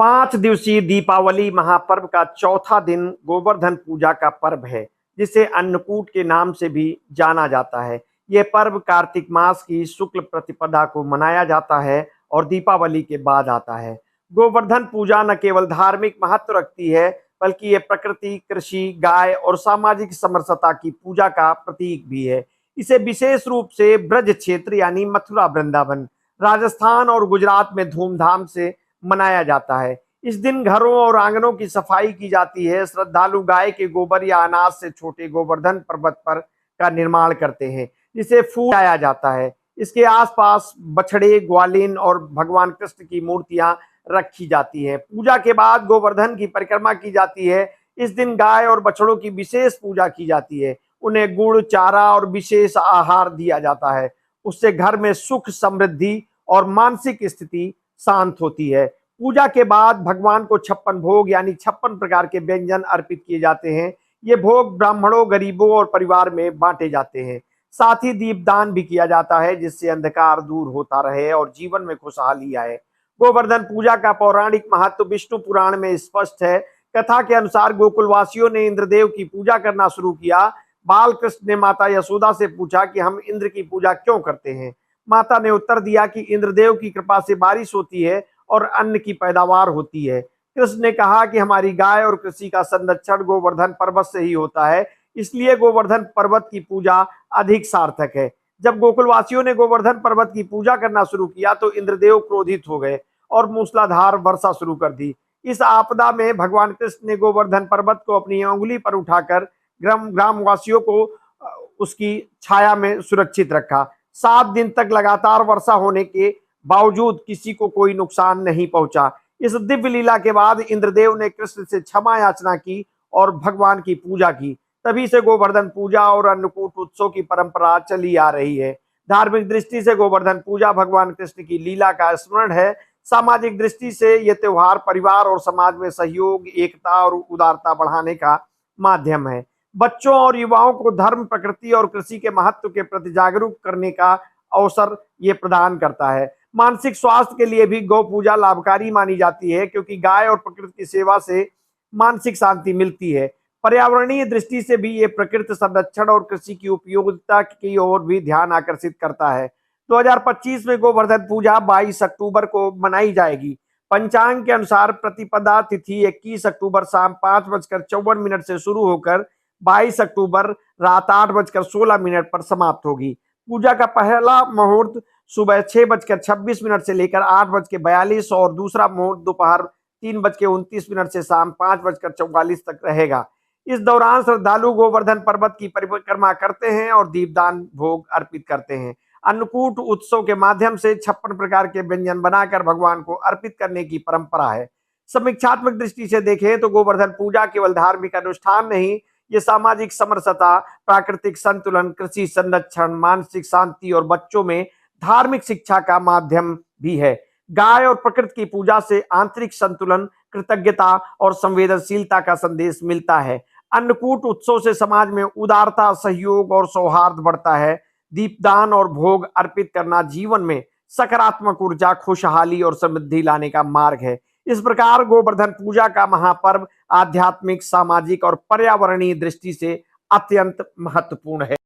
5 दिवसीय दीपावली महापर्व का चौथा दिन गोवर्धन पूजा का पर्व है, जिसे अन्नकूट के नाम से भी जाना जाता है। यह पर्व कार्तिक मास की शुक्ल प्रतिपदा को मनाया जाता है और दीपावली के बाद आता है। गोवर्धन पूजा न केवल धार्मिक महत्व रखती है, बल्कि ये प्रकृति, कृषि, गाय और सामाजिक समरसता की पूजा का प्रतीक भी है। इसे विशेष रूप से ब्रज क्षेत्र यानी मथुरा, वृंदावन, राजस्थान और गुजरात में धूमधाम से मनाया जाता है। इस दिन घरों और आंगनों की सफाई की जाती है। श्रद्धालु गाय के गोबर या अनाज से छोटे गोवर्धन पर्वत पर का निर्माण करते हैं, जिसे फूल आया जाता है। इसके आसपास बछड़े, ग्वालिन और भगवान कृष्ण की मूर्तियां रखी जाती है। पूजा के बाद गोवर्धन की परिक्रमा की जाती है। इस दिन गाय और बछड़ों की विशेष पूजा की जाती है। उन्हें गुड़, चारा और विशेष आहार दिया जाता है। उससे घर में सुख, समृद्धि और मानसिक स्थिति शांत होती है। पूजा के बाद भगवान को 56 भोग यानी 56 प्रकार के व्यंजन अर्पित किए जाते हैं। ये भोग ब्राह्मणों, गरीबों और परिवार में बांटे जाते हैं। साथ ही दीपदान भी किया जाता है, जिससे अंधकार दूर होता रहे और जीवन में खुशहाली आए। गोवर्धन पूजा का पौराणिक महत्व विष्णु पुराण में स्पष्ट है। कथा के अनुसार गोकुलवासियों ने इंद्रदेव की पूजा करना शुरू किया। बाल कृष्ण ने माता यशोदा से पूछा कि हम इंद्र की पूजा क्यों करते हैं। माता ने उत्तर दिया कि इंद्रदेव की कृपा से बारिश होती है और अन्न की पैदावार होती है। कृष्ण ने कहा कि हमारी गाय और कृषि का संरक्षण गोवर्धन पर्वत से ही होता है, इसलिए गोवर्धन पर्वत की पूजा अधिक सार्थक है। जब गोकुलवासियों ने गोवर्धन पर्वत की पूजा करना शुरू किया तो इंद्रदेव क्रोधित हो गए और मूसलाधार वर्षा शुरू कर दी। इस आपदा में भगवान कृष्ण ने गोवर्धन पर्वत को अपनी अंगुली पर उठाकर ग्रामवासियों को उसकी छाया में सुरक्षित रखा। 7 दिन तक लगातार वर्षा होने के बावजूद किसी को कोई नुकसान नहीं पहुंचा। इस दिव्य लीला के बाद इंद्रदेव ने कृष्ण से क्षमा याचना की और भगवान की पूजा की। तभी से गोवर्धन पूजा और अन्नकूट उत्सव की परंपरा चली आ रही है। धार्मिक दृष्टि से गोवर्धन पूजा भगवान कृष्ण की लीला का स्मरण है। सामाजिक दृष्टि से यह त्योहार परिवार और समाज में सहयोग, एकता और उदारता बढ़ाने का माध्यम है। बच्चों और युवाओं को धर्म, प्रकृति और कृषि के महत्व के प्रति जागरूक करने का अवसर ये प्रदान करता है। मानसिक स्वास्थ्य के लिए भी गौ पूजा लाभकारी मानी जाती है, क्योंकि गाय और प्रकृति की सेवा से मानसिक शांति मिलती है। पर्यावरणीय दृष्टि से भी ये प्रकृति संरक्षण और कृषि की उपयोगिता की ओर भी ध्यान आकर्षित करता है। 2025 में गोवर्धन पूजा 22 अक्टूबर को मनाई जाएगी। पंचांग के अनुसार प्रतिपदा तिथि 21 अक्टूबर शाम 5:54 से शुरू होकर 22 अक्टूबर रात 8:16 पर समाप्त होगी। पूजा का पहला मुहूर्त सुबह 6:26 से लेकर 8:42 और दूसरा मुहूर्त दोपहर 3:29 से शाम 5:44 तक रहेगा। इस दौरान श्रद्धालु गोवर्धन पर्वत की परिक्रमा करते हैं और दीपदान भोग अर्पित करते हैं। अन्नकूट उत्सव के माध्यम से 56 प्रकार के व्यंजन बनाकर भगवान को अर्पित करने की परंपरा है। समीक्षात्मक दृष्टि से देखें तो गोवर्धन पूजा केवल धार्मिक अनुष्ठान नहीं, ये सामाजिक समरसता, प्राकृतिक संतुलन, कृषि संरक्षण, मानसिक शांति और बच्चों में धार्मिक शिक्षा का माध्यम भी है। गाय और प्रकृति की पूजा से आंतरिक संतुलन, कृतज्ञता और संवेदनशीलता का संदेश मिलता है। अन्नकूट उत्सव से समाज में उदारता, सहयोग और सौहार्द बढ़ता है। दीपदान और भोग अर्पित करना जीवन में सकारात्मक ऊर्जा, खुशहाली और समृद्धि लाने का मार्ग है। इस प्रकार गोवर्धन पूजा का महापर्व आध्यात्मिक, सामाजिक और पर्यावरणीय दृष्टि से अत्यंत महत्वपूर्ण है।